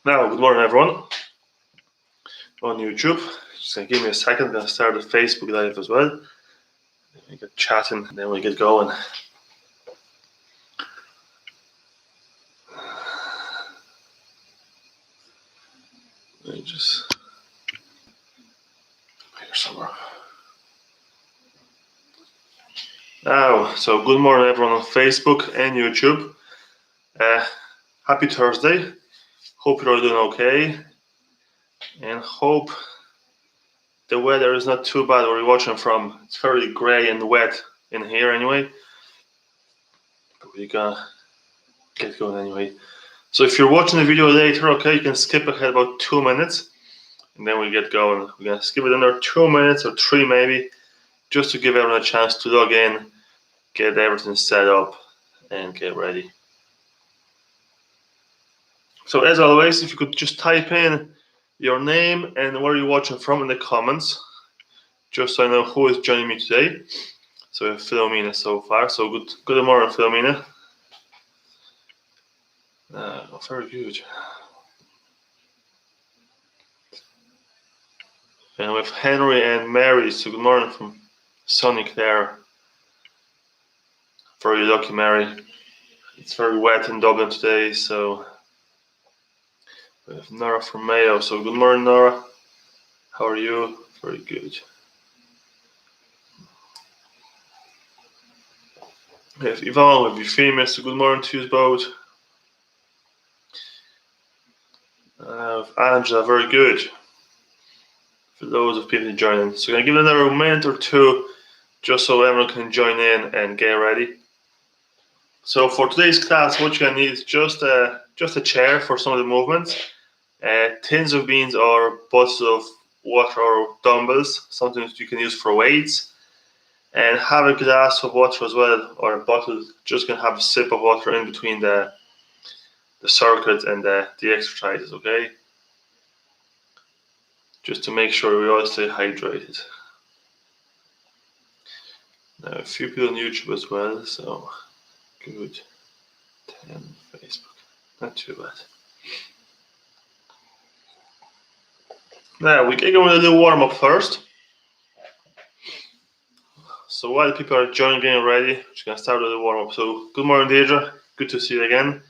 Now, good morning everyone on YouTube. Just gonna give me a second, I'm gonna start a Facebook Live as well. We get chatting and then we get going. Let me just here somewhere. Now, so good morning everyone on Facebook and YouTube. Happy Thursday. Hope you're all doing okay. And hope the weather is not too bad where you're watching from. It's very grey and wet in here anyway. But we're gonna get going anyway. So if you're watching the video later, okay, you can skip ahead about 2 minutes and then we get going. We're gonna skip it another 2 minutes or 3 maybe, just to give everyone a chance to log in, get everything set up and get ready. So as always, if you could just type in your name and where you're watching from in the comments, just so I know who is joining me today. So we have Philomena so far. So good morning, Philomena. Very good. And we have Henry and Mary. So good morning from sunny Clare. Very lucky, Mary. It's very wet in Dublin today, so we have Nora from Mayo. So good morning, Nora. How are you? Very good. We have Yvonne, we have Euphemia. So good morning to you both. Angela, very good. For loads of people joining. So I'm going to give it another minute or two just so everyone can join in and get ready. So for today's class, what you're going to need is just a chair for some of the movements, tins of beans or bottles of water or dumbbells, something that you can use for weights, and have a glass of water as well, or a bottle, just going to have a sip of water in between the circuit and the exercises, okay? Just to make sure we all stay hydrated. Now a few people on YouTube as well, so good. 10 Facebook, not too bad. Now we get going with a little warm up first. So while people are joining getting ready, we're just gonna start with a warm up. So good morning, Deirdre. Good to see you again.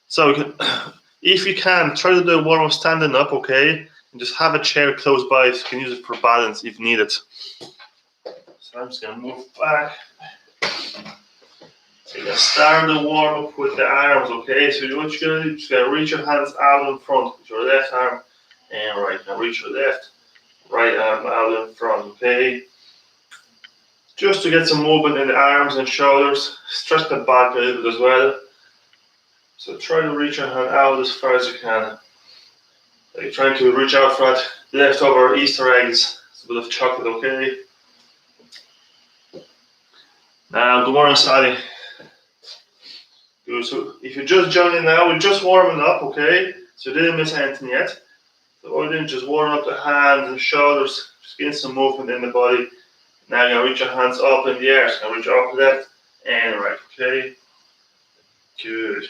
So we can, if you can, try to do a warm up standing up, okay? And just have a chair close by so you can use it for balance if needed. So I'm just gonna move back. So you're gonna start the warm up with the arms, okay? So what you're gonna do, just gonna reach your hands out in front with your left arm and right. Now reach your left, right arm out in front, okay? Just to get some movement in the arms and shoulders. Stretch the back a little bit as well. So try to reach your hand out as far as you can. Like you're trying to reach out for that leftover Easter eggs. It's a bit of chocolate, okay? Now, good morning, Sally. Good. So if you're just joining now, we're just warming up, okay? So you didn't miss anything yet. So all you did, just warm up the hands and shoulders, just getting some movement in the body. Now you're gonna reach your hands up in the air. So you're gonna reach up left and right, okay? Good.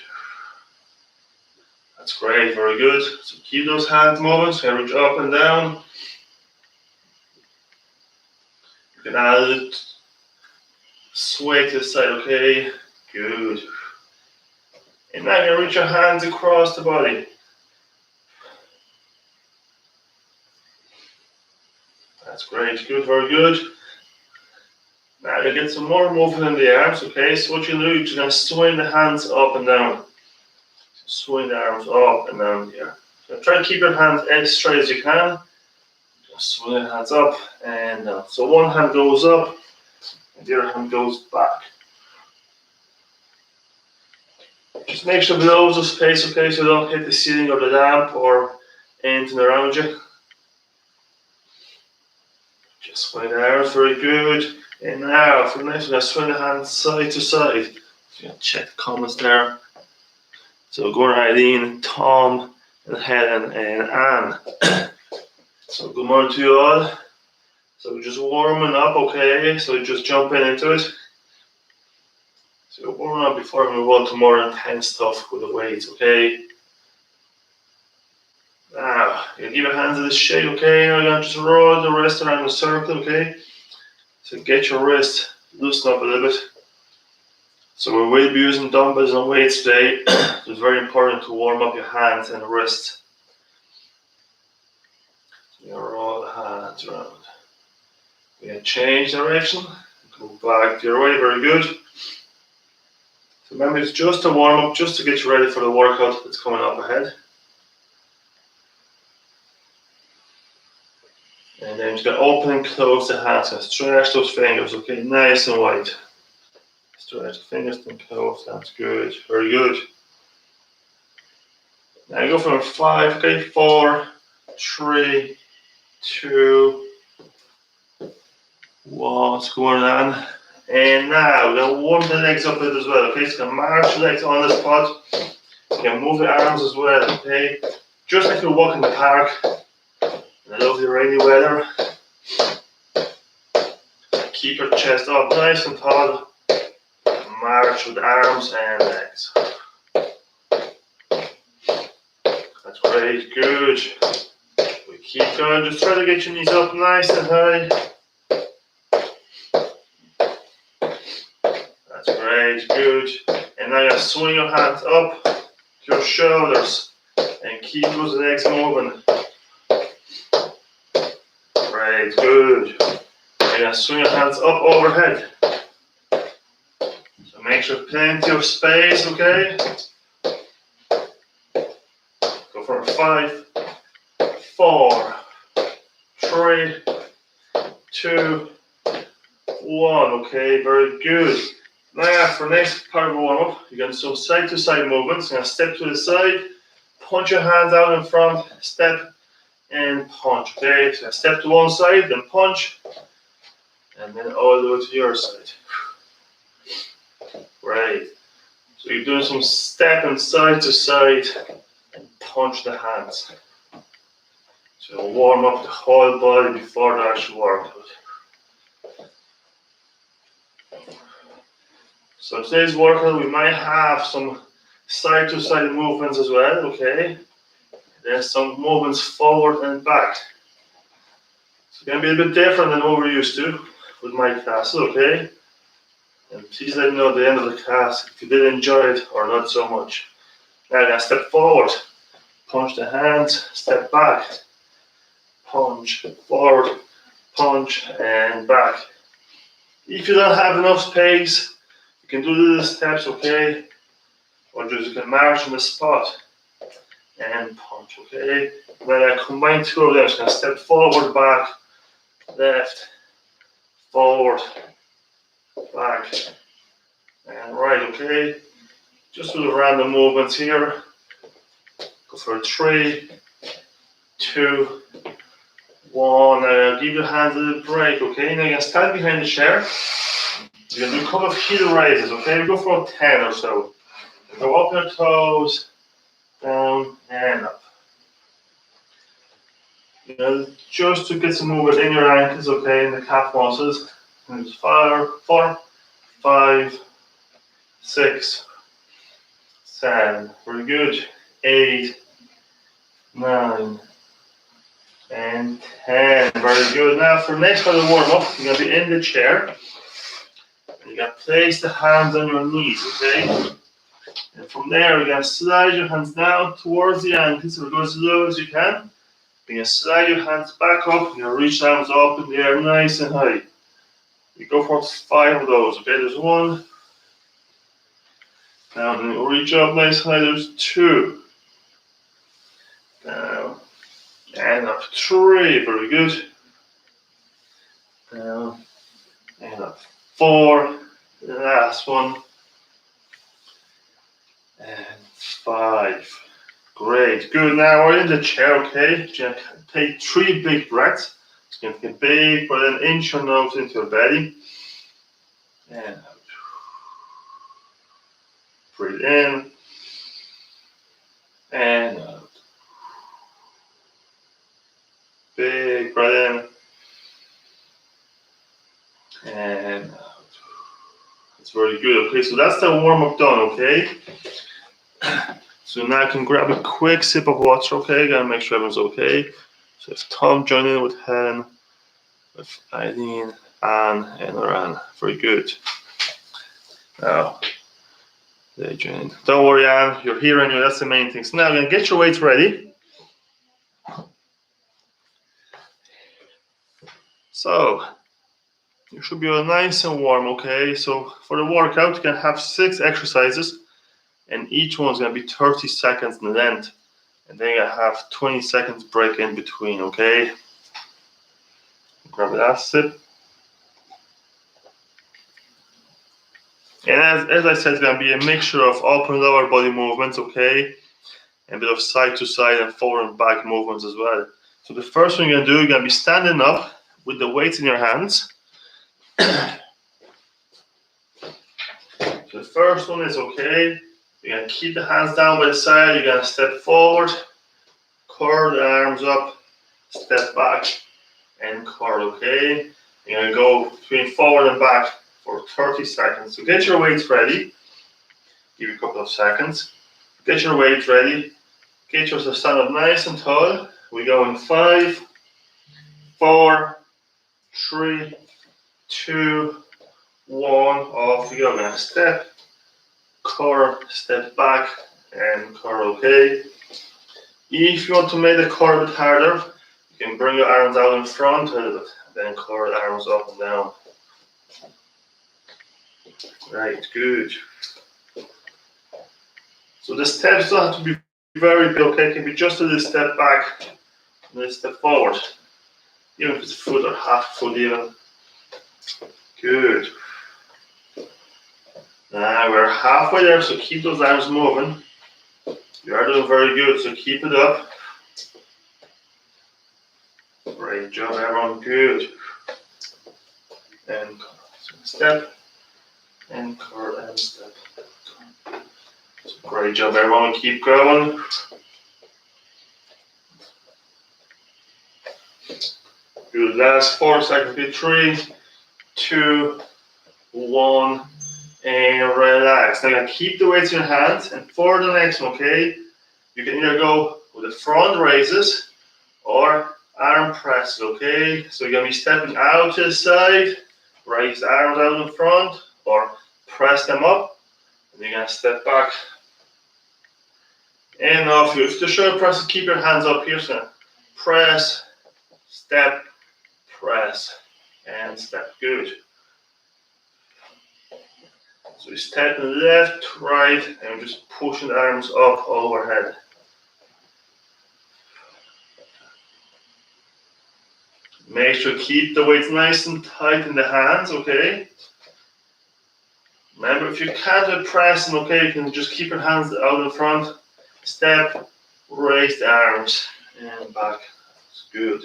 That's great, very good. So keep those hands moving. So you reach up and down. You can add it. Sway to the side, okay? Good. And now you're gonna reach your hands across the body. That's great, good, very good. Now you get some more movement in the arms, okay? So what you'll do, you're just gonna swing the hands up and down. Swing the arms up and down here. So try to keep your hands as straight as you can. Just swing the hands up and down. So one hand goes up and the other hand goes back. Just make sure below the space, okay, so you don't hit the ceiling or the lamp or anything around you. Just swing the arms, very good. And now, for the next, we're going to swing the hands side to side. So you can check the comments there. So go right in, Tom, and Helen, and Anne. So good morning to you all. So we're just warming up, okay? So we're just jumping into it. So we're warming up before we move on to more intense stuff with the weights, okay? Now, you give your hands in this shape, okay? Now you're going to just roll the wrist around the circle, okay? So get your wrist loosen up a little bit. So we will be using dumbbells and weights today. So it's very important to warm up your hands and wrists. So you roll the hands around. We're going to change direction. Go back to your way, very good. So remember, it's just a warm up, just to get you ready for the workout that's coming up ahead. And then just going to open and close the hands and stretch those fingers, okay, nice and wide. Stretch the fingers and close, that's good, very good. Now you go from 5, okay, 4, 3, 2, 1, what's going on? And now we're going to warm the legs up a bit as well, okay, so you can march the legs on the spot. You can move the arms as well, okay, just like you walk in the park. In the lovely rainy weather. Keep your chest up nice and tall. March with arms and legs. That's great, good. We keep going, just try to get your knees up nice and high. That's great, good. And now you swing your hands up to your shoulders and keep those legs moving. Great, good. And swing your hands up overhead. So make sure plenty of space, okay? Go for 5, 4, 3, 2, 1. Okay, very good. Now for the next part of the warm up, you're going to do some side to side movements. You're going to step to the side, punch your hands out in front, step and punch. Okay, so step to one side, then punch. And then all the way to your side. Right. So you're doing some stepping side to side and punch the hands. So you'll warm up the whole body before the actual workout. So today's workout, we might have some side to side movements as well, okay? There's some movements forward and back. It's going to be a bit different than what we're used to with my classes, okay? And please let me know at the end of the class if you did enjoy it or not so much. Now I'm going to step forward, punch the hands, step back, punch, forward, punch, and back. If you don't have enough space, you can do little steps, okay? Or just you can march on the spot and punch, okay? When I combine two of them, I'm just going to step forward, back, left, forward, back, and right, okay? Just little random movements here. Go for 3, 2, 1. Now give your hands a little break, okay? Now you're going to stand behind the chair. You're going to do a couple of heel raises, okay? We go for 10 or so. Go up your toes, down and up. You know, just to get some movement in your ankles, okay, in the calf muscles. And it's 4, 5, 6, 7. Very good. 8, 9, and 10. Very good. Now for the next part of the warm up, you're going to be in the chair. You're going to place the hands on your knees, okay? And from there, you're going to slide your hands down towards the ankles, so go as low as you can. You're going to slide your hands back up. You're going to reach arms up in the air nice and high. You go for 5 of those, okay? There's 1. Down, and you reach up nice and high. There's 2. Down, and up. 3, very good. Down, and up. 4, the last one. And 5. Great, good. Now we're in the chair, okay? Just take 3 big breaths. It's going to get big, but then inch your nose into your belly. And out. Breathe in. And out. Big breath in. And out. That's very good. Okay, so that's the warm-up done, okay? So now I can grab a quick sip of water, okay? Gotta make sure everyone's okay. So if Tom joined in with Helen, with Eileen, Anne, and Iran. Very good. Now, they join. Don't worry, Anne, you're here anyway, that's the main thing. So now I'm gonna get your weights ready. So, you should be all nice and warm, okay? So for the workout, you can have 6 exercises, and each one's gonna be 30 seconds in length. And then you have 20 seconds break in between, okay? Grab that sip. And as I said, it's gonna be a mixture of upper and lower body movements, okay? And a bit of side to side and forward and back movements as well. So the first one you're gonna do, you're gonna be standing up with the weights in your hands. So the first one is okay. You're gonna keep the hands down by the side, you're gonna step forward, curl the arms up, step back, and curl, okay? You're gonna go between forward and back for 30 seconds. So get your weights ready. Give you a couple of seconds. Get your weights ready. Get yourself stand up nice and tall. We go in 5, 4, 3, 2, 1. Off we go. We're gonna step, curl, step back, and curl, okay? If you want to make the curl a bit harder, you can bring your arms out in front a little bit, then curl the arms up and down. Right, good. So the steps don't have to be very big, okay? It can be just a little step back and a little step forward. Even if it's a foot or half foot even. Good. Now we're halfway there, so keep those arms moving. You are doing very good, so keep it up. Great job, everyone. Good. And step, and curl, and step. So great job, everyone. Keep going. Good. Last 4 seconds. 3, 2, 1. And relax. Now keep the weights in your hands, and for the next one, okay, you can either go with the front raises or arm presses, okay? So you're gonna be stepping out to the side, raise the arms out in front, or press them up, and you're gonna step back. And off you. If the shoulder presses, keep your hands up here, so press, step, press, and step. Good. So we step left, right, and we're just pushing the arms up overhead. Make sure to keep the weights nice and tight in the hands, okay? Remember, if you can't press, okay, you can just keep your hands out in front. Step, raise the arms, and back. That's good.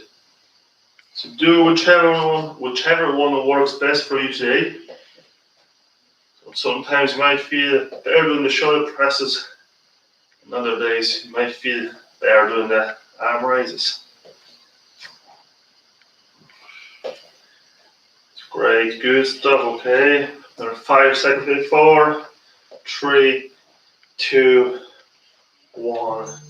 So do whichever one works best for you today. Sometimes you might feel better doing the shoulder presses, and other days you might feel better doing the arm raises. Great, good stuff, okay. Another 5 seconds. 4, 3, 2, 1,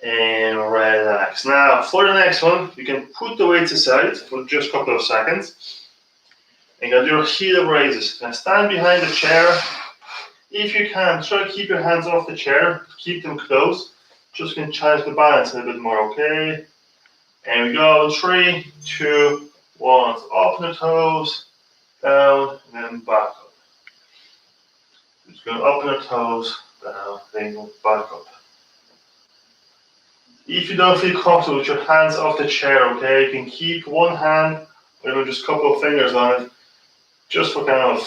and relax. Now, for the next one, you can put the weights aside for just a couple of seconds. And you're gonna do heel raises. Now stand behind the chair. If you can, try to keep your hands off the chair. Keep them close. Just gonna change the balance a little bit more, okay? And we go 3, 2, 1. So up on the toes, down, and then back up. Just going up on the toes, down, then go back up. If you don't feel comfortable with your hands off the chair, okay, you can keep one hand, or just a couple of fingers on it, just for kind of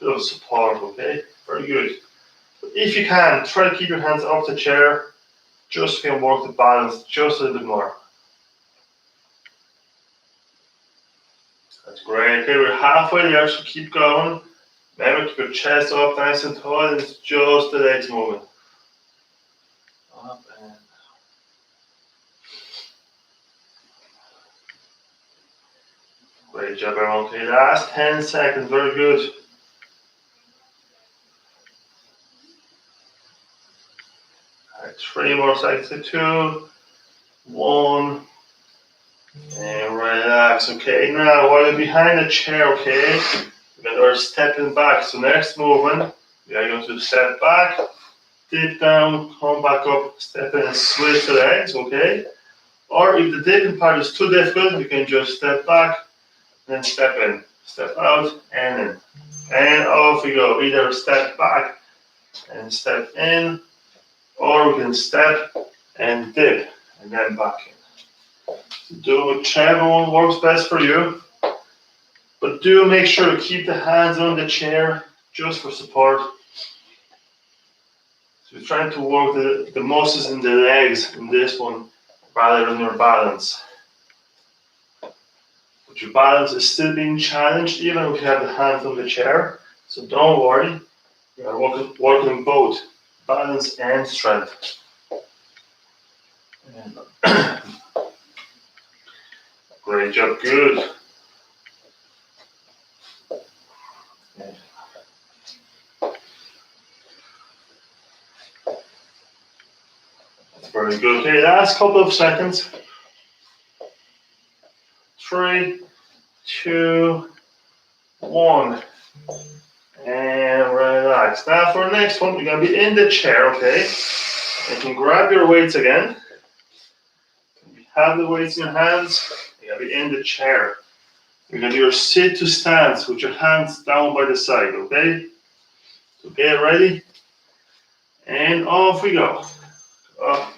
a bit of support, okay? Very good. But if you can, try to keep your hands off the chair, just so you can work the balance just a little bit more. That's great. Okay, we're halfway there, so keep going. Remember, keep your chest up nice and tall, and it's just the legs moving. Up and down. Great job, everyone. Okay, last 10 seconds. Very good. 3 more seconds. 2, 1, and relax. Okay, now while you're behind the chair, okay, we're going to stepping back. So next movement, we are going to step back, dip down, come back up, step in and switch the legs, okay? Or if the dipping part is too difficult, you can just step back, then step in, step out, and in. And off we go. Either step back and step in, or we can step and dip, and then back in. So do whichever one works best for you. But do make sure to keep the hands on the chair just for support. So you're trying to work the muscles in the legs in this one rather than your balance. But your balance is still being challenged even if you have the hands on the chair. So don't worry, you are working both balance and strength. And great job, good. Very good. Okay, last couple of seconds. 3, 2, 1. And relax. Now for the next one, we're going to be in the chair, okay? You can grab your weights again. You have the weights in your hands. You're going to be in the chair. You're going to do your sit to stance with your hands down by the side, okay? So get ready. And off we go. Up,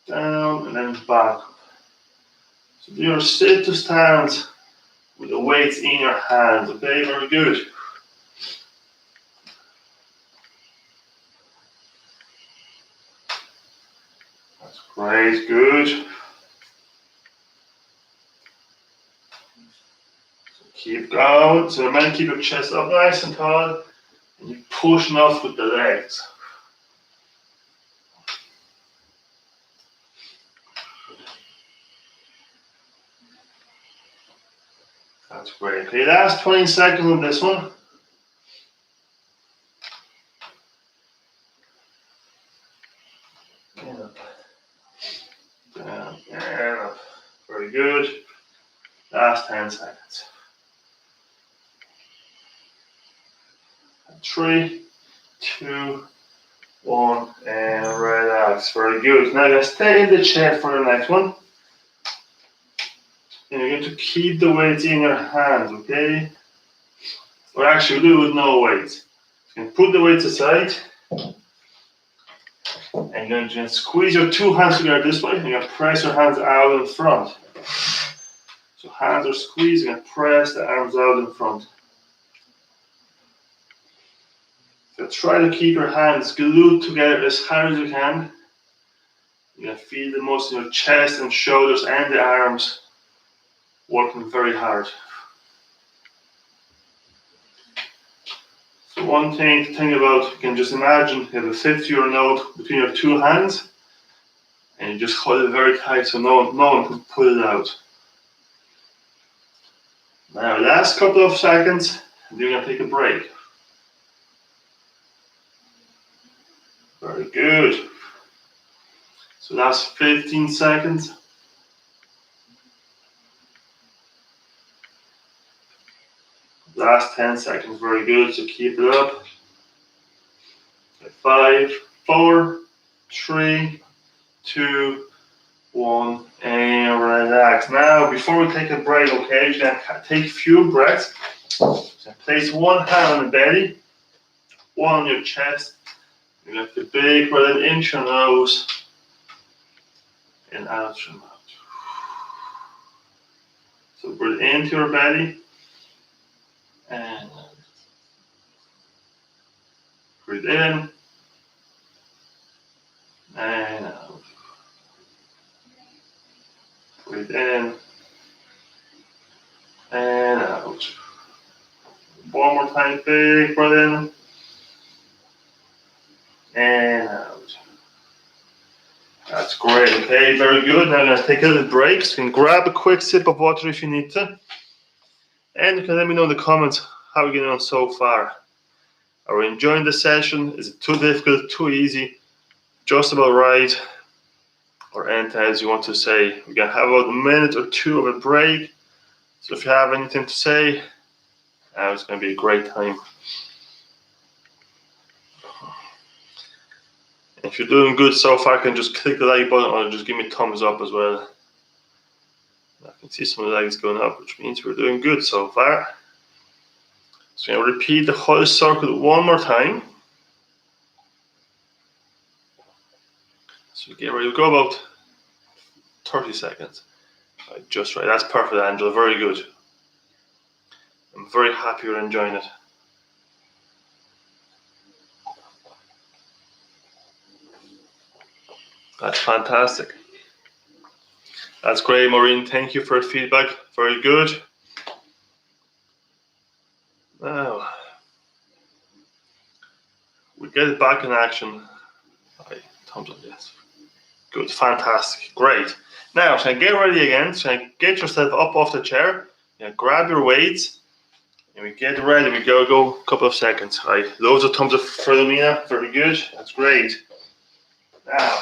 down, and then back. So do your sit to stance with the weights in your hands, okay? Very good. That's great, good. So keep going. So remember, keep your chest up nice and tall, and you pushing off with the legs. That's great. Okay, last 20 seconds on this one. And up. Down and up. Very good. Last 10 seconds. 3, 2, 1, and relax. Very good. Now let's stay in the chair for the next one. And you're going to keep the weights in your hands, okay? Or actually do it with no weights. You can put the weights aside. And you're going to just squeeze your two hands together this way. And you're going to press your hands out in front. So hands are squeezed and press the arms out in front. So try to keep your hands glued together as hard as you can. You're going to feel the muscles in your chest and shoulders and the arms working very hard. So one thing to think about, you can just imagine you have a 50-euro note between your two hands and you just hold it very tight so no one can pull it out. Now last couple of seconds, and you're going to take a break. Very good. So last 15 seconds. Last 10 seconds, very good, so keep it up. 5, 4, 3, 2, 1, and relax. Now, before we take a break, okay, you're going to take a few breaths. So place one hand on the belly, one on your chest. You're going to have to big breath into your nose and out your mouth. So breathe into your belly. And breathe in and out. Breathe in and out. One more time, big breath in and out. That's great, okay, very good. Now I'm going to take a little break. So you can grab a quick sip of water if you need to. And you can let me know in the comments how we're getting on so far. Are we enjoying the session? Is it too difficult, too easy? just about right, or anything else you want to say. We're going to have about a minute or two of a break. So if you have anything to say, it's going to be a great time. If you're doing good so far, you can just click the like button or just give me a thumbs up as well. I can see some of the likes going up, which means we're doing good so far. So I'm going to repeat the whole circle one more time. So get ready to go about 30 seconds. Right, just right. That's perfect, Angela. Very good. I'm very happy you're enjoying it. That's fantastic. That's great, Maureen. Thank you for the feedback. Very good. Now, we get it back in action. Right, thumbs up, yes. Good, fantastic, great. Now, so get ready again. So get yourself up off the chair. Grab your weights. And we get ready. We go a couple of seconds. Right, loads of thumbs up for Lumina. Very good. That's great. Now,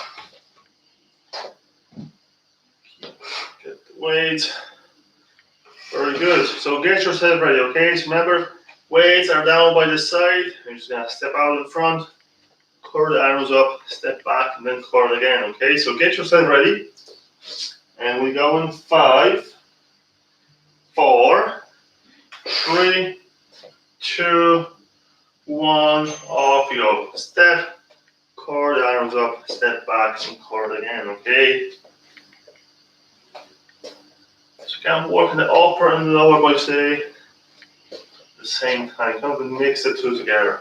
get the weights. Very good. So get yourself ready, okay? So remember, weights are down by the side. You're just gonna step out in front, curl the arms up, step back, and then curl again, okay? So get yourself ready. And we go in 5, 4, 3, 2, 1, off you go. Step, curl the arms up, step back, and curl again, okay? So kind of working the upper and the lower by say at the same time. Kind of mix the two together.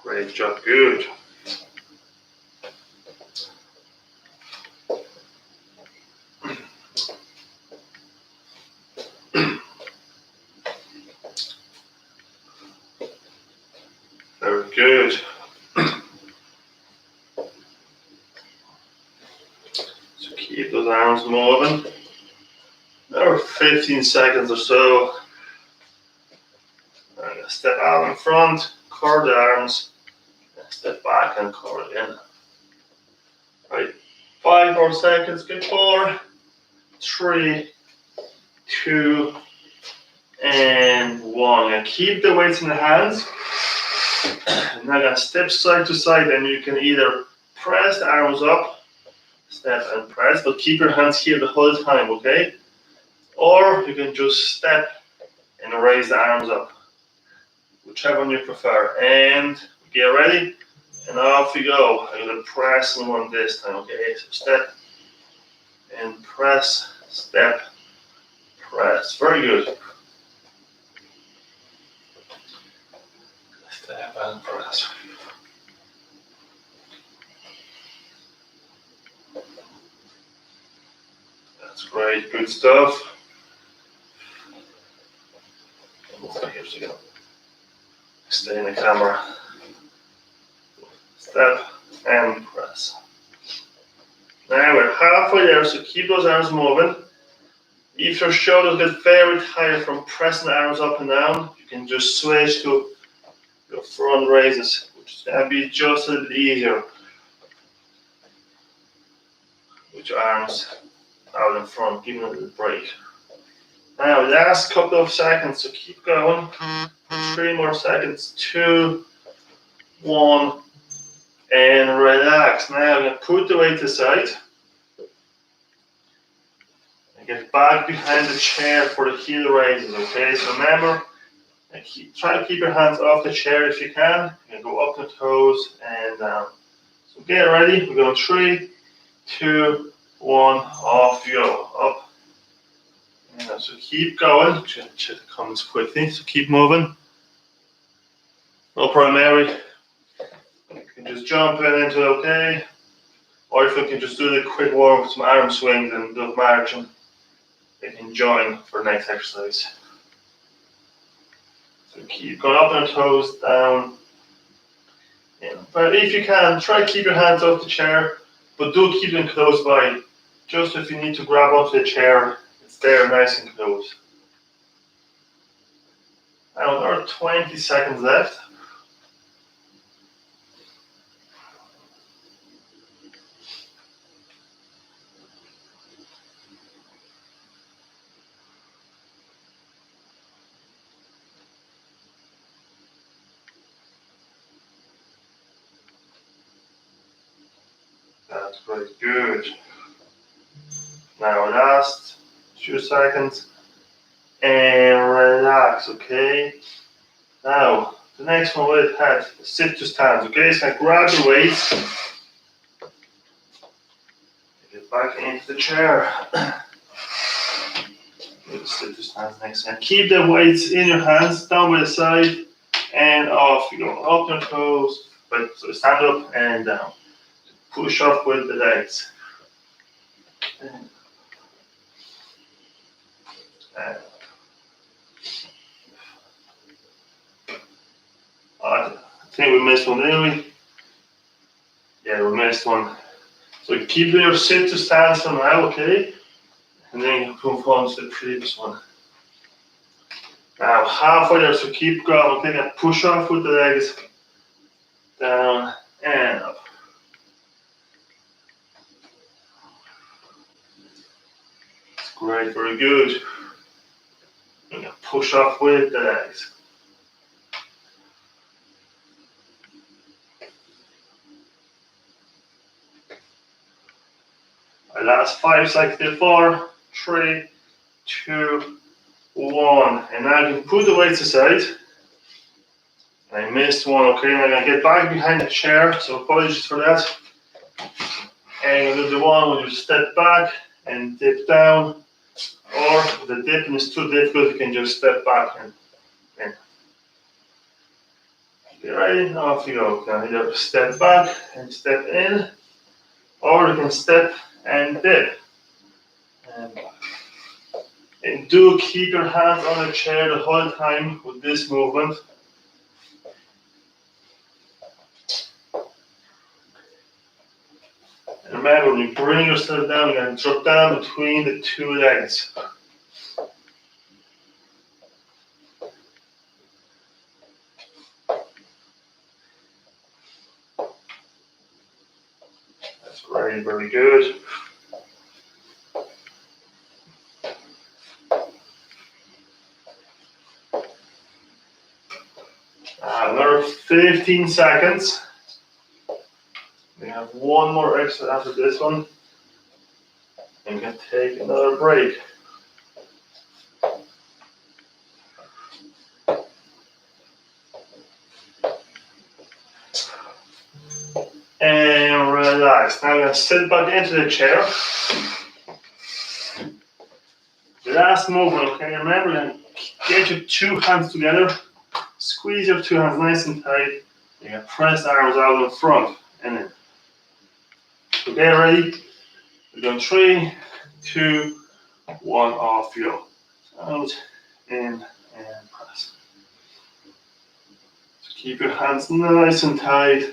Great job, good. Very good. So keep those arms moving. Another 15 seconds or so. I'm going to step out in front, curl the arms, step back and curl again. Right, 5 more seconds, good. 4, 3, 2, and 1. And keep the weights in the hands. And now I'm going to step side to side, and you can either press the arms up, step and press, but keep your hands here the whole time, okay? Or you can just step and raise the arms up, whichever one you prefer. And get ready, and off you go. I'm going to press and one this time, okay? So step and press, step, press. Very good. Step and press. That's great, good stuff. Here we go. Stay in the camera. Step and press. Now we're halfway there, so keep those arms moving. If your shoulders get very tired from pressing the arms up and down, you can just switch to your front raises, which is going to be just a little bit easier with your arms out in front, giving a little break. Now, last couple of seconds, so keep going. 3 more seconds, 2, 1, and relax. Now, I'm going to put the weight aside and get back behind the chair for the heel raises, okay? So remember, try to keep your hands off the chair if you can. You can go up the toes and down. So get ready. We're going 3, 2, 1, off you go. Up. And so keep going. Check the comments quickly. So keep moving. No problem, Mary. You can just jump into it, okay? Or if you can just do the quick warm with some arm swings and do marching, you can join for the next exercise. So keep going up on your toes, down. Yeah. But if you can, try to keep your hands off the chair, but do keep them close by. Just if you need to grab onto the chair, it's there nice and close. Now there are 20 seconds left. That's great. Good. Now last 2 seconds. And relax, okay? Now, the next one we'll have sit to stands, okay? So grab your weights. Get back into the chair. Sit to stands next time. Keep the weights in your hands, down by the side, and off you go. Up your toes, but so stand up and down. Push off with the legs. I think we missed one, didn't we? Yeah, we missed one. So keep your sit to stand for now, okay? And then you move on to the previous one. Now halfway there, so keep going, okay? And push off with the legs. Down and up. Great, very good. And push off with the legs. Our last 5 seconds before. 3, 2, 1. And now you can put the weights aside. I missed one, okay? Now I'm going to get back behind the chair, so apologies for that. And you'll do the one when you step back and dip down. Or if the dipping is too difficult, you can just step back and get ready, off you go. Now either step back and step in, or you can step and dip. And do keep your hands on the chair the whole time with this movement. And remember, when you bring yourself down, you're going to drop down between the two legs. That's very, very good. Another 15 seconds. We have one more extra after this one. And we're going to take another break. And relax. Now we're going to sit back into the chair. The last movement, okay? Remember, we're going to get your two hands together. Squeeze your two hands nice and tight. You're going to press the arms out in front. And in. Okay, ready? We're going 3, 2, 1, off you go. Out, in, and press. So keep your hands nice and tight.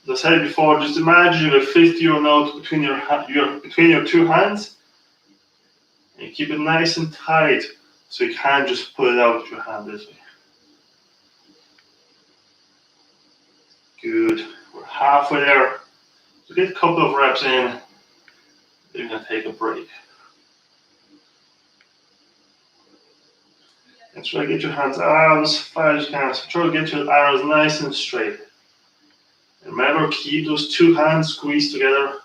As I said before, just imagine you have a 50-euro note between your two hands. And you keep it nice and tight, so you can't just pull it out with your hand this way. Good. We're halfway there. So get a couple of reps in, then you're going to take a break. And try to get your hands out as far as you can. So try to get your arms nice and straight. And remember, keep those two hands squeezed together.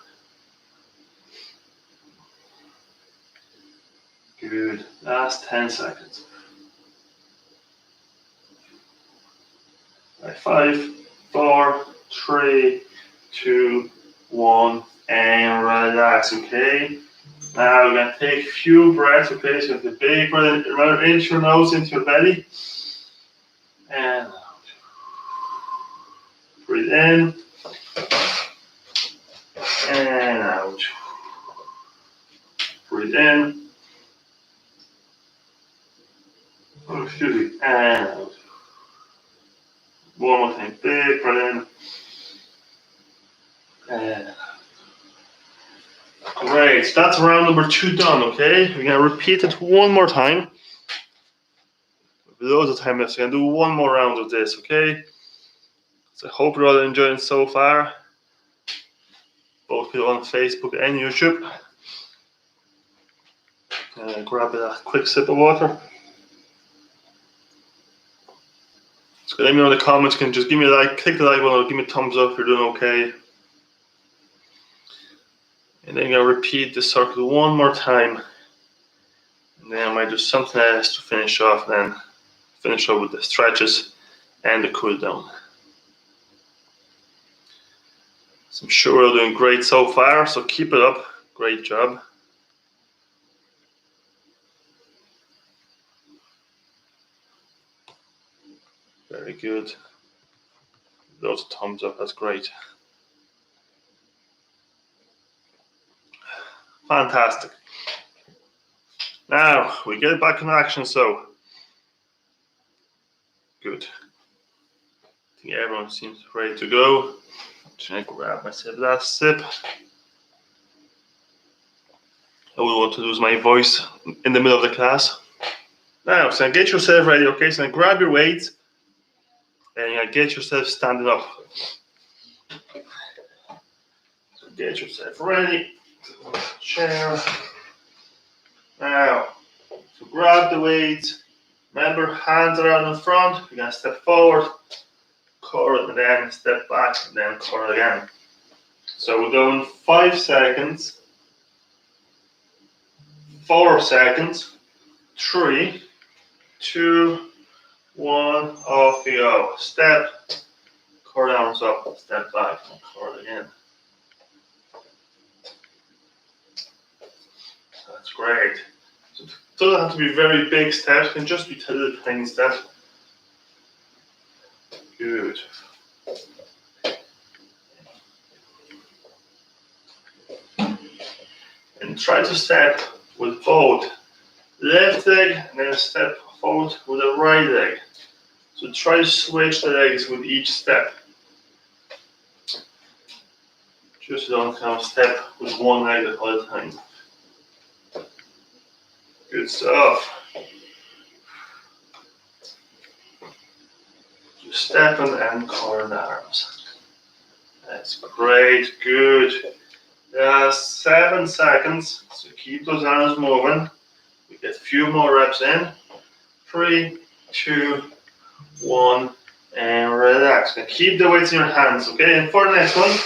Good. Last 10 seconds. Right, 5, 4, 3, 2, 1, and relax, okay? Now we're going to take a few breaths, okay? So you have the big breath, remember, into your nose, into your belly. And out. Breathe in. And out. Breathe in. Oh, excuse me. And out. One more time. Big breath in. And out. Great. So that's round number 2 done, okay? We're going to repeat it one more time. Loads of time left. So we're going to do one more round of this, okay? So I hope you're all enjoying it so far. Both on Facebook and YouTube. Grab a quick sip of water. So let me know in the comments. You can just give me a like, click the like button, or give me a thumbs up if you're doing okay. And then I'm going to repeat the circle one more time. And then I might do something else to finish off, and then finish off with the stretches and the cool down. So I'm sure we're doing great so far, so keep it up. Great job. Very good. Loads of thumbs up, that's great. Fantastic. Now we get back in action, so good. I think everyone seems ready to go. Trying to grab myself that sip. All I want to do is my voice in the middle of the class. Now, so get yourself ready, okay? So grab your weights and get yourself standing up. So get yourself ready. Chair. Now, so grab the weights. Remember, hands are out in front. You're going to step forward, curl, and then step back, and then curl again. So we're going 5 seconds, 4 seconds, 3, 2, 1, off you go. Step, curl arms up, step back, and curl again. That's great. So it doesn't have to be very big steps, it can just be little tiny steps. Good. And try to step with both left leg and then step forward with the right leg. So try to switch the legs with each step. Just don't kind of step with one leg all the time. Good stuff. Just stepping and curling the arms. That's great, good. 7 seconds, so keep those arms moving. We get a few more reps in. 3, 2, 1, and relax. Now keep the weights in your hands, okay? And for the next one,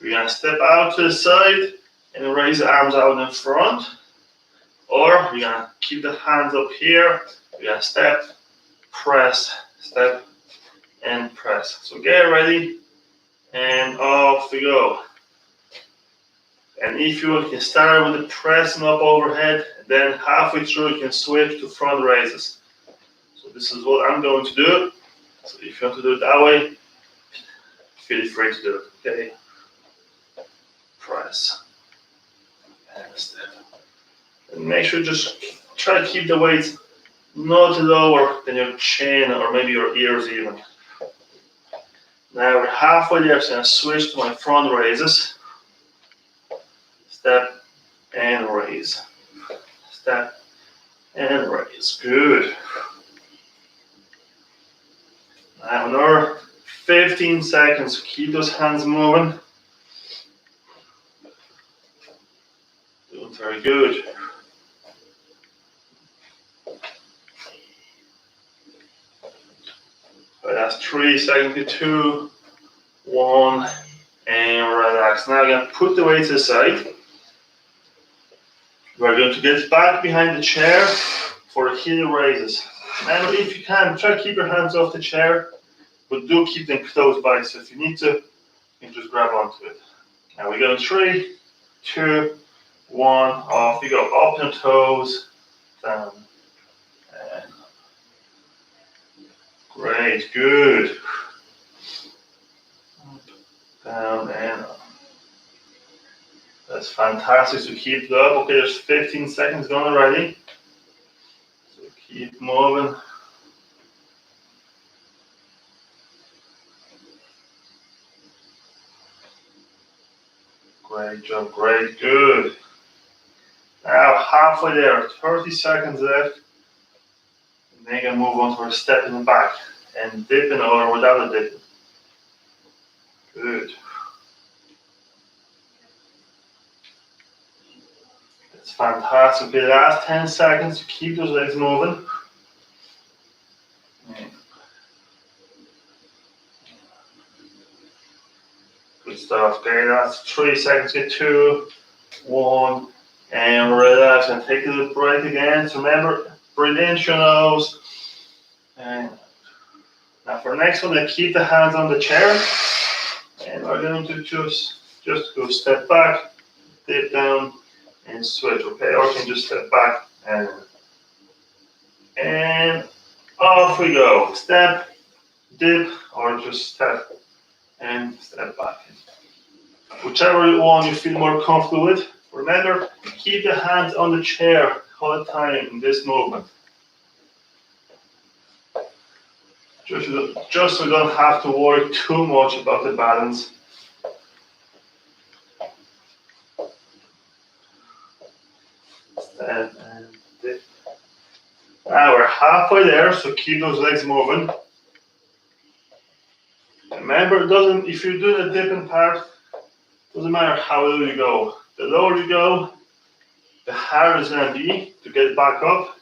we're gonna step out to the side and raise the arms out in front. Or we're gonna keep the hands up here. We're gonna step, press, step, and press. So get ready, and off we go. And if you can start with the pressing up overhead, then halfway through you can switch to front raises. So this is what I'm going to do. So if you want to do it that way, feel free to do it, okay? Press and step. And make sure just try to keep the weights not lower than your chin or maybe your ears even. Now we're halfway there, so I'm going to switch to my front raises. Step and raise. Step and raise. Good. Now another 15 seconds. Keep those hands moving. Doing very good. Right, that's 3 seconds. 2, 1, and relax. Now I'm going to put the weights aside. We're going to get back behind the chair for the heel raises. And if you can, try to keep your hands off the chair, but do keep them close by. So if you need to, you can just grab onto it. Now we go in 3, 2, 1, off you go. Up your toes, down, and up. Great, good. Up, down, and up. That's fantastic, so keep it up. Okay, there's 15 seconds gone already. So keep moving. Great job, great, good. Now halfway there, 30 seconds left. And then you can move on to a step in the back and dipping or without a dip. Good. That's fantastic. Okay, last 10 seconds, keep those legs moving. Good stuff. Okay, that's 3 seconds. Get 2, 1, and relax. And take a little break again. So remember, breathe in through your nose. And now for the next one, then keep the hands on the chair. And we're going to just go step back, dip down, and switch. Okay, or you can just step back and off we go. Step, dip, or just step and step back. Whichever one you feel more comfortable with. Remember, keep the hands on the chair all the time in this movement. Just so you don't have to worry too much about the balance. Step and dip. Now we're halfway there, so keep those legs moving. Remember, if you do the dipping part, doesn't matter how low you go. The lower you go, the harder it's going to be to get back up.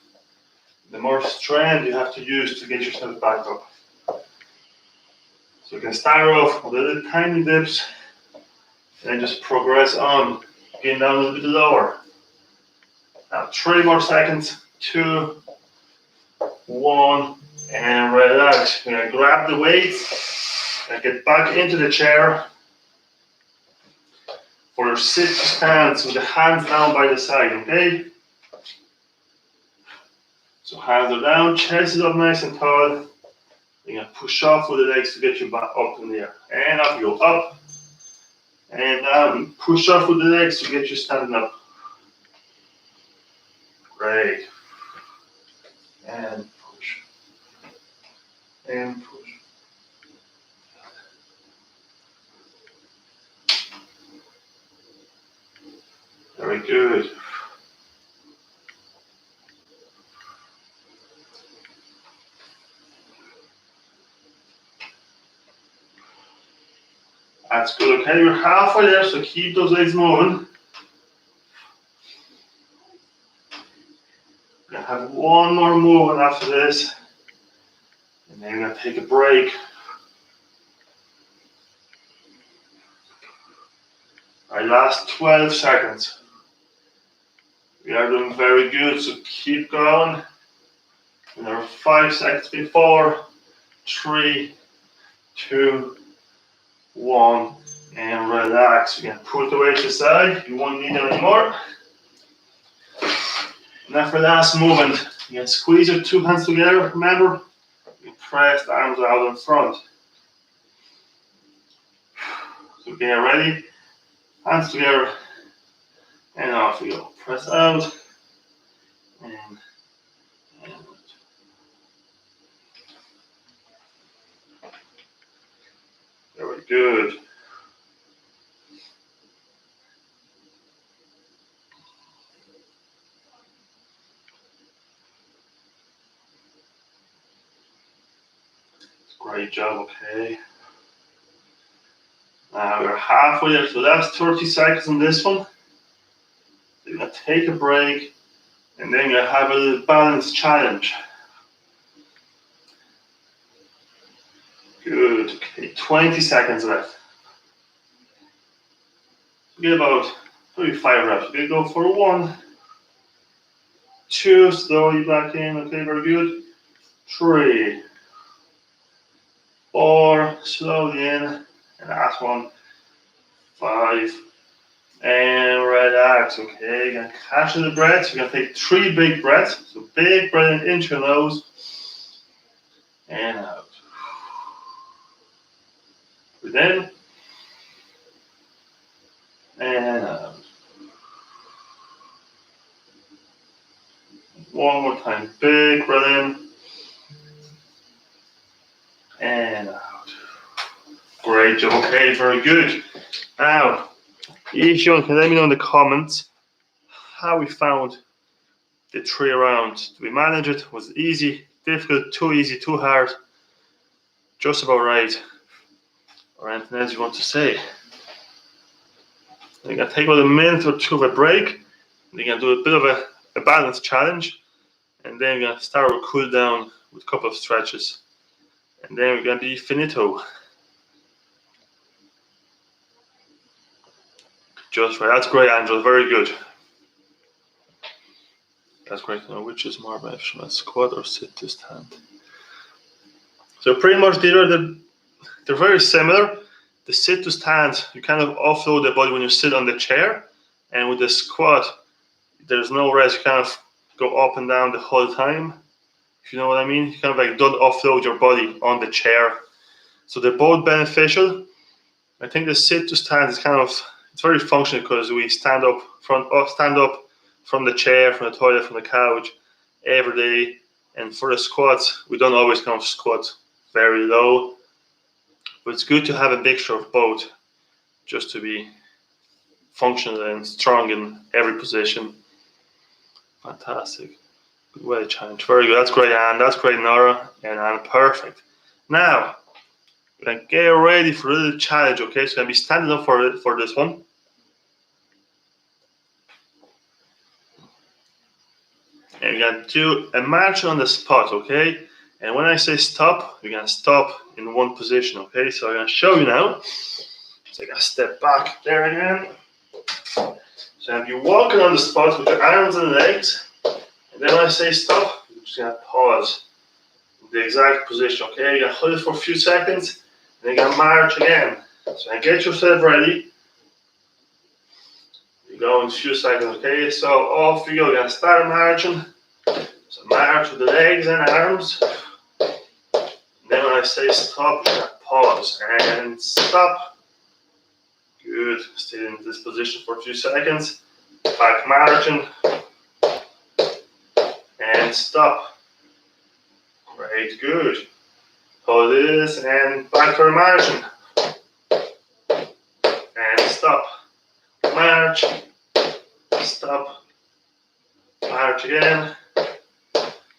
The more strength you have to use to get yourself back up. So you can start off with little tiny dips and then just progress on, getting down a little bit lower. Now 3 more seconds, 2, 1, and relax. You're going to grab the weights and get back into the chair for your sit to stance with the hands down by the side, okay? So hands are down, chest is up nice and tall. You're going to push off with the legs to get you back up in the air. And up you go, up and down. Push off with the legs to get you standing up. Great. And push. And push. Very good. That's good, okay? We're halfway there, so keep those legs moving. We're going to have one more movement after this. And then we're going to take a break. Our last 12 seconds. We are doing very good, so keep going. Another 5 seconds before. 3, 2, 1, and relax. You can put the weights aside. You won't need them anymore. Now for the last movement, you can squeeze your 2 hands together. Remember, you press the arms out in front. So get ready. Hands together, and off we go. Press out, and out. Very good. Great job, okay. Now we're halfway there, so that's 30 seconds on this one. You're going to take a break, and then you're going to have a little balance challenge. Good, okay, 20 seconds left. Get about 35 reps. You're going to go for 1, 2, slowly back in, okay, very good. 3, 4, slowly in, and last one, 5, and relax, okay, you're going to catch the breaths. You're going to take 3 big breaths, so big breath into your nose, and out. Breathe in, and out. One more time, big breath in, and out. Great job, okay, very good. Now, if you can let me know in the comments how we found the 3 rounds. Did we manage it? Was it easy, difficult, too easy, too hard? Just about right. Or anything else you want to say? You're going to take about a minute or 2 of a break. You're going to do a bit of a balance challenge. And then we're going to start with cool down with a couple of stretches. And then we're going to be finito. Just right. That's great, Angela. Very good. That's great. Now, which is more beneficial, squat or sit to stand? So pretty much they're very similar. The sit to stand, you kind of offload the body when you sit on the chair, and with the squat, there's no rest. You kind of go up and down the whole time. If you know what I mean, you kind of like don't offload your body on the chair. So they're both beneficial. I think the sit to stand is it's very functional because we stand up from the chair, from the toilet, from the couch every day. And for the squats, we don't always kind of squat very low. But it's good to have a mixture of both just to be functional and strong in every position. Fantastic. Good way to challenge. Very good. That's great, Anne. That's great, Nora. And Anne, perfect. Now, we're going to get ready for a little challenge, okay? So I'm going to be standing up for this one. And we're going to do a march on the spot, okay? And when I say stop, we're going to stop in one position, okay? So I'm going to show you now. So I'm going to step back there again. So I'm you walking on the spot with your arms and legs. And then when I say stop, you're just going to pause in the exact position, okay? You're going to hold it for a few seconds. And then you're going to march again. So get yourself ready. You go in a few seconds, okay? So off you go. You're going to start marching. So march with the legs and arms. Then when I say stop, you're going to pause and stop. Good. Stay in this position for a few seconds. Back marching. And stop. Great, good. Hold this and back for marching. And stop. March. Stop. March again.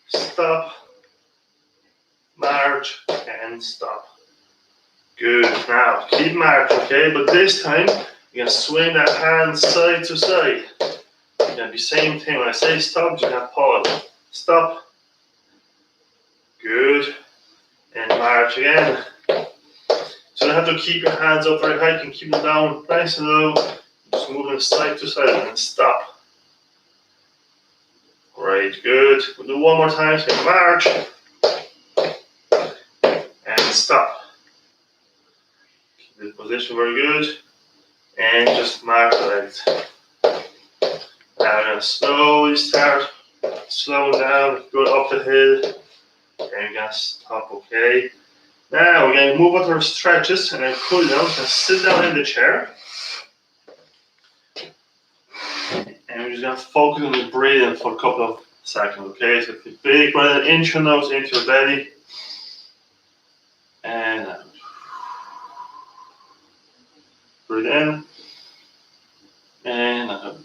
Stop. March and stop. Good. Now keep marching, okay? But this time you're gonna swing that hand side to side. You're gonna be same thing. When I say stop, you're gonna pause. Stop. Good. And march again. So you have to keep your hands up very high. You can keep them down nice and low. Just moving side to side and stop. Great. Good. We'll do one more time. So march. And stop. Keep the position very good. And just march the legs. Now we're going to slowly start slowing down, going up the hill. And you're going to stop, okay? Now we're going to move on to our stretches and then cool down. So sit down in the chair. And we're just going to focus on the breathing for a couple of seconds, okay? So take a big breath, inch your nose into your belly. And out. Breathe in. And out.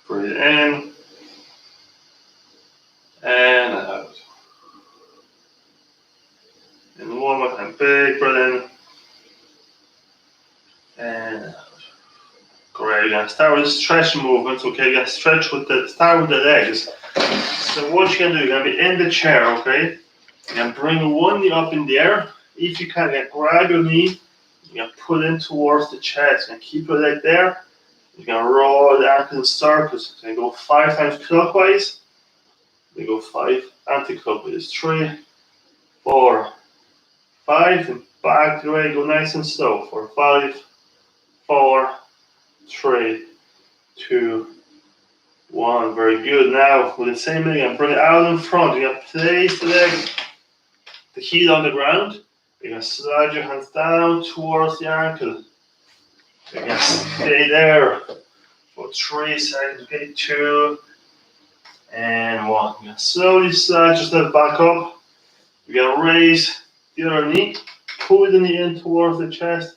Breathe in. And out. And one more time. Big breath in. And out. Great. You're gonna start with stretch movements. Okay, you're gonna start with the legs. So what you're gonna do, you're gonna be in the chair, okay? You're gonna bring one knee up in the air. If you can, grab your knee. You're gonna pull in towards the chest and keep your leg there. You're gonna roll the ankle in circles. So you go 5 times clockwise. You go 5 anti-clockwise. 3, 4, 5, and back the way. Go nice and slow. For 5, 4, 3, 2, 1. Very good. Now with the same leg, I'm bring it out in front. You're gonna place the leg, the heel on the ground. You're gonna slide your hands down towards the ankle. You're gonna stay there for 3 seconds. Okay, 2 and 1. You're gonna slowly slide yourself back up. You're gonna raise the other knee, pull the knee in towards the chest.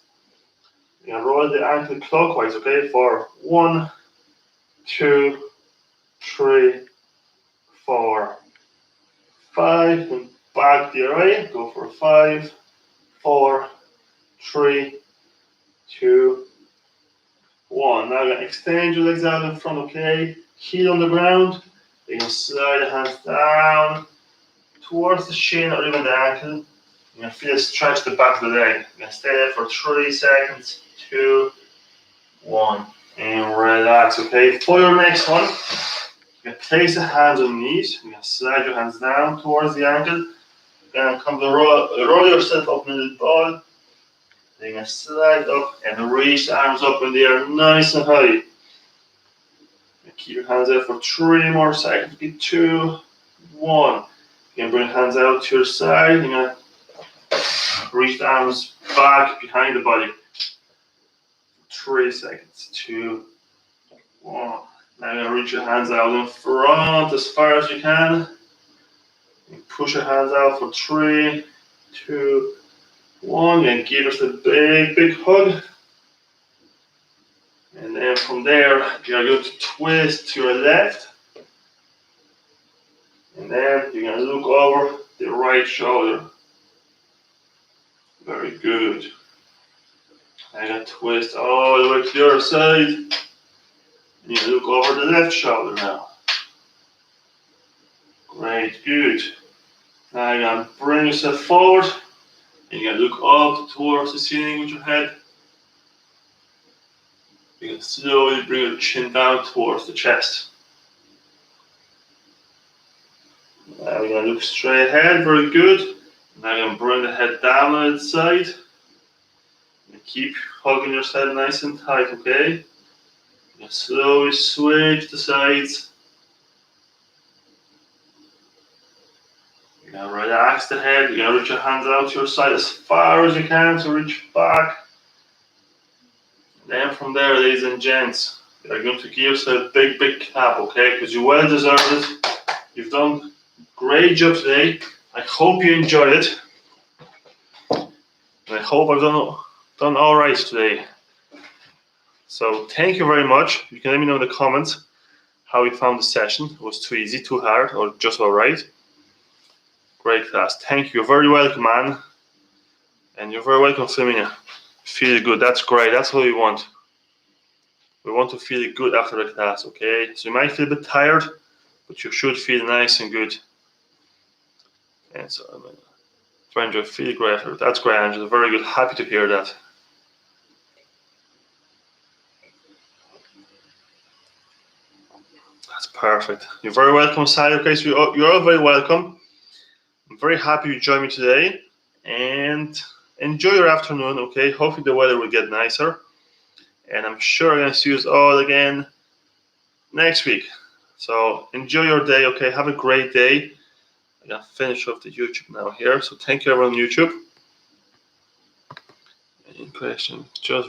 You're gonna roll the ankle clockwise, okay, for 1, 2, 3, 4, 5, and back the other way. Go for 5, 4, 3, 2, 1. Now you're gonna extend your legs out in front, okay? Heel on the ground. You're gonna slide the hands down towards the shin or even the ankle. You're going to feel stretch the back of the leg. You're going to stay there for 3 seconds. 2, 1. And relax, okay? For your next one, you're going to place the hands on the knees. You're going to slide your hands down towards the ankle. You're going to come to roll yourself up in the ball. Then you're going to slide up and reach the arms up in the air nice and high. Keep your hands out for 3 more seconds. 2, 1. You can bring hands out to your side. You're going to reach the arms back behind the body. 3 seconds. 2, 1. Now you're going to reach your hands out in front as far as you can. You push your hands out for 3, 2, 1. And give us a big, big hug. And then from there, you're going to twist to your left. And then you're going to look over the right shoulder. Very good. And you're going to twist all the way to the other side. And you look over the left shoulder now. Great, good. Now you're going to bring yourself forward. And you're going to look up towards the ceiling with your head. You can slowly bring your chin down towards the chest. Now we're going to look straight ahead, very good. Now you're going to bring the head down on its side. And keep hugging yourself nice and tight, okay? You slowly switch the sides. You're going to relax the head. You're going to reach your hands out to your side as far as you can to reach back. Then from there, ladies and gents, you're going to give yourself a big, big clap, okay? Because you well deserve it. You've done a great job today. I hope you enjoyed it. And I hope I've done all right today. So thank you very much. You can let me know in the comments how you found the session. It was too easy, too hard, or just all right. Great class. Thank you. You're very welcome, man. And you're very welcome, Flaminia. Feel good. That's great. That's what we want. We want to feel good after the class, okay? So you might feel a bit tired, but you should feel nice and good. And so I'm trying to feel great after. That's great, Angela. Very good. Happy to hear that. That's perfect. You're very welcome, Sally. Okay, so you're all very welcome. I'm very happy you joined me today. And enjoy your afternoon, okay? Hopefully the weather will get nicer. And I'm sure I'm going to see you all again next week. So enjoy your day, okay? Have a great day. I'm going to finish off the YouTube now here. So thank you everyone on YouTube. Any question? Just